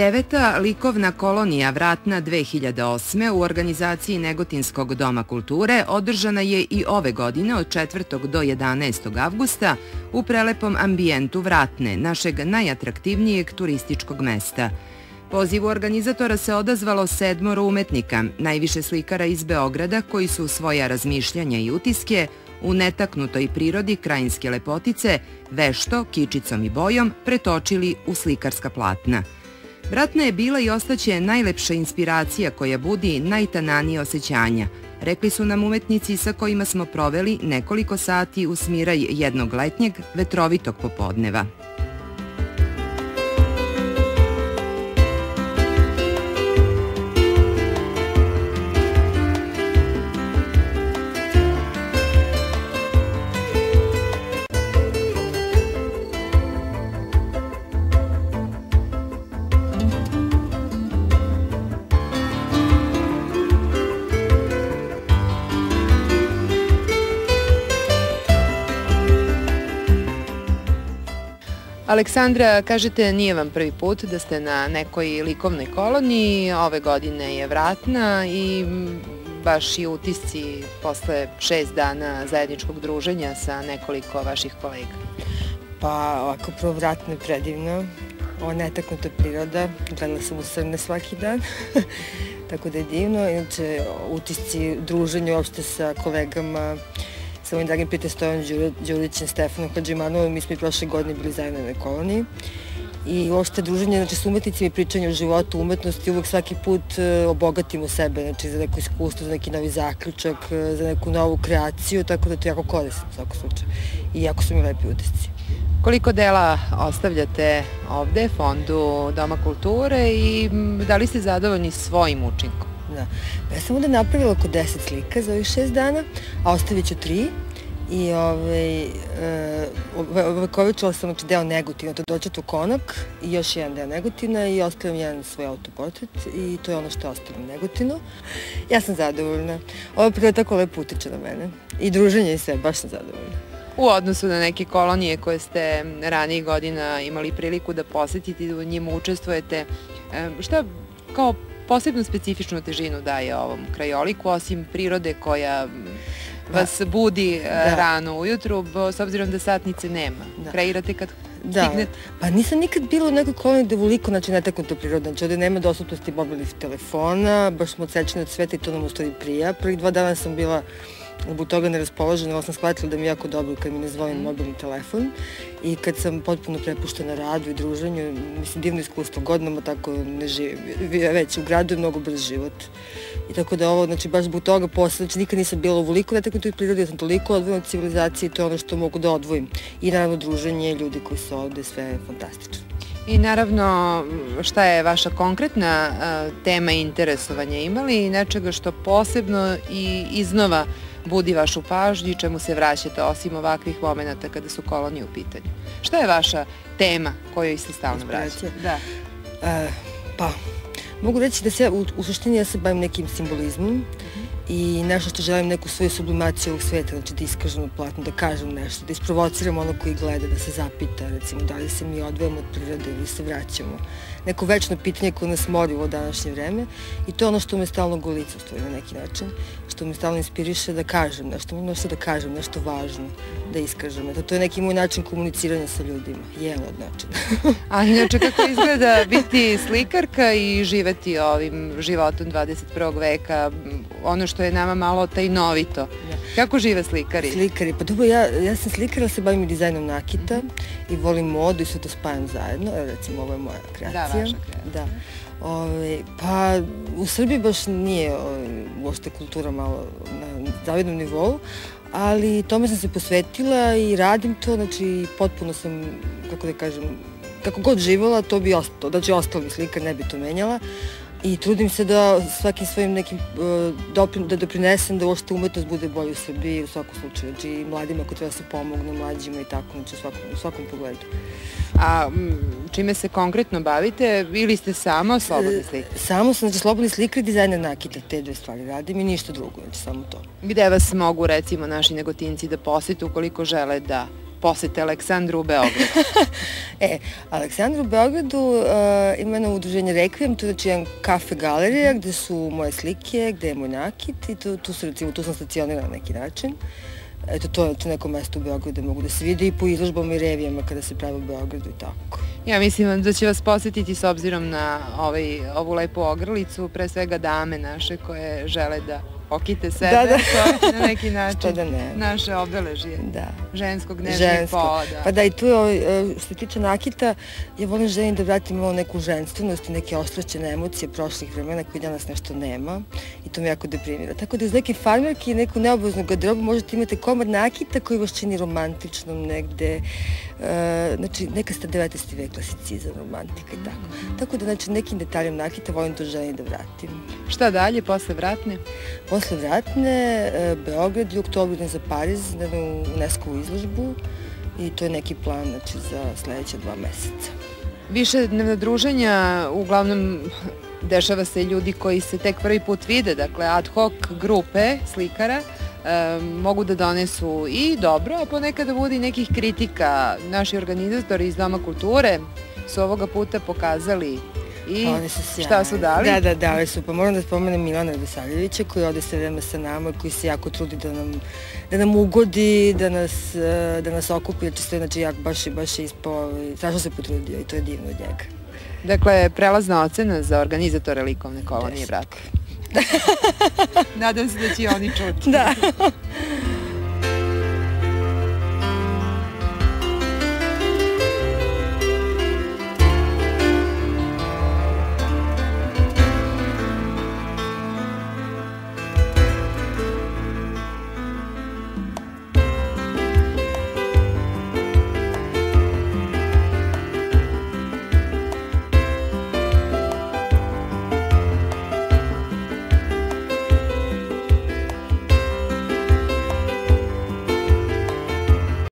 Deveta likovna kolonija Vratna 2008. u organizaciji Negotinskog doma kulture održana je i ove godine od 4. do 11. avgusta u prelepom ambijentu Vratne, našeg najatraktivnijeg turističkog mesta. Pozivu organizatora se odazvalo 7 umetnika, najviše slikara iz Beograda koji su svoja razmišljanja i utiske u netaknutoj prirodi krajinske lepotice vešto, kičicom i bojom pretočili u slikarska platna. Vratna je bila i ostaće najlepša inspiracija koja budi najtananije osjećanja, rekli su nam umetnici sa kojima smo proveli nekoliko sati u smiraj jednog letnjeg vetrovitog popodneva. Aleksandra, kažete, nije vam prvi put da ste na nekoj likovnoj koloniji, ove godine je Vratna i baš i utisci posle 6 dana zajedničkog druženja sa nekoliko vaših kolega. Pa ovako, prvo Vratna je predivno, ova netaknuta priroda, gledala sam u srne svaki dan, tako da je divno. Inače, utisci druženja uopšte sa kolegama, sa mojim dragim prijateljem Stojanom Đurićem, Stefanom Hadžimanovom, mi smo i prošle godine bili zajedno na koloniji. I uopšte druženje, znači, s umetnicima i pričanje o životu, umetnosti, uvek svaki put obogatimo sebe, znači, za neko iskustvo, za neki novi zaključak, za neku novu kreaciju, tako da to je jako korisno u svakom slučaju. I jako su mi lepi utisci. Koliko dela ostavljate ovde, Fondu Doma kulture, i da li ste zadovoljni svojim učinkom? Da. Ja sam ovde napravila oko 10 slika za ovih 6 dana, a ostavit ću 3. I ovekovečila sam deo Negotina, to dođete u Konak i još jedan deo Negotina i ostavljam jedan svoj autoportret i to je ono što je ostavljam u Negotinu. Ja sam zadovoljna. Ova priroda tako lepo utiče na mene. I druženje i sve, baš sam zadovoljna. U odnosu na neke kolonije koje ste ranijih godina imali priliku da posetite i da u njima učestvujete, šta kao posebnu specifičnu težinu daje ovom krajoliku, osim prirode koja vas budi rano ujutru, s obzirom da satnice nema? Kreirate kad stignete? Pa nisam nikad bila u nekoj koloniji da je voliko netaknuta priroda. Znači, ovde nema dostupnosti mobilnih telefona, baš smo odsečeni od sveta i to nam u stvari prija. Prvih 2 dana sam bila zbog toga neraspoložena, ali sam shvatila da mi je jako dobro kad mi ne zvoni mobilni telefon i kad sam potpuno prepuštena radu i druženju, mislim, divno iskustvo, godinama tako ne živim, već u gradu je mnogo brz život. I tako da ovo, znači, baš zbog toga posle, znači, nikad nisam bila ovoliko netaknutoj prirodi, ja sam toliko odvojena od civilizacije i to je ono što mogu da odvojim. I naravno druženje, ljudi koji su ovde, sve je fantastično. I naravno, šta je vaša konkretna tema interesovanja? Ima li nečega što posebno i iznova budi vašu pažnju i čemu se vraćate osim ovakvih momenta kada su kolonije u pitanju? Šta je vaša tema kojoj se stalno vraćate? Pa, mogu reći da se u suštini ja se bavim nekim simbolizmom i nešto što želim, neku svoju sublimaciju ovog sveta, znači da iskažem platno, da kažem nešto, da isprovociram ono koji gleda, da se zapita, recimo, da li se mi odvojamo od prirode ili se vraćamo. Neko večno pitanje koje nas mori u ovo današnje vreme i to je ono što me stalno golica, u stvari, na neki način, što me stalno inspiriše da kažem nešto da kažem, nešto važno, da iskažem. To je neki moj način komuniciranja sa ljudima, jedan od načina. A inače, kako izgleda biti slikarka i živeti ovim životom 21. veka, ono što je nama malo tajnovito? Kako žive slikari? Slikari, pa dobro, ja sam slikara, se bavim i dizajnom nakita i volim modu i sve to spajam zajedno. Recimo, ovo je moja kreacija. Da, vaša kreacija. Pa u Srbiji baš nije uopšte kultura malo na zavidnom nivou, ali tome sam se posvetila i radim to, znači potpuno sam, kako da kažem, kako god živjela, to bi ostalo, znači ostalo bi slikar, ne bi to menjala. I trudim se da svakim svojim nekim da doprinesem da uopšte umetnost bude bolja u Srbiji u svakom slučaju. Znači i mladima ako treba se pomogne, mlađima i tako, znači u svakom pogledu. A čime se konkretno bavite ili ste samo slobodni slikar? Samo sam, znači, slobodni slikar i dizajner nakita, te 2 stvari radim i ništa drugo, znači samo to. Gde vas mogu, recimo, naši Negotinci da posete ukoliko žele da posete Aleksandru u Beogradu? Aleksandru u Beogradu ima jedno udruženje Rekviem, to je znači jedan kafe galerija gde su moje slike, gde je moj nakit i tu sam stacionirana na neki način. Eto, to je neko mesto u Beogradu gde mogu da se vide i po izložbama i revijama kada se pravi u Beogradu i tako. Ja mislim da će vas posetiti s obzirom na ovu lepu ogrlicu, pre svega dame naše koje žele da okite sebe, to je na neki način naše obeležje ženskog nežnijeg pola. Pa da, i tu je, što se tiče nakita, ja volim želim da vratim malo neku ženstvenost i neke ostrašćene emocije prošlih vremena koji danas nešto nema i to me jako deprimira. Tako da iz neke farmerke i neku neobaveznu garderobu možete imati komad nakita koji vas čini romantičnom negde, znači neka sta 19. vek klasicizam, romantika i tako. Tako da znači nekim detaljem nakita volim to želim da vratim. Šta dalje, posle Vratne? Posle Vratne, Beograd i oktobru idem za Pariz na UNESCO-vu izložbu i to je neki plan znači, za sledeće 2 meseca. Više dnevna druženja, uglavnom dešava se ljudi koji se tek prvi put vide, dakle ad hoc grupe slikara, mogu da donesu i dobro, a ponekada bude i nekih kritika. Naši organizatori iz Doma kulture su ovoga puta pokazali i šta su dali? Da, su. Pa moram da spomenem Milana Radosavljevića koji ode sve vreme sa nama, koji se jako trudi da nam ugodi, da nas okupi, jer čisto znači baš je ispao, strašno se potrudio i to je divno od njega. Dakle, prelazna ocena za organizatore likovne kolonije Vratne. Nadam se da će i oni čuti. Da.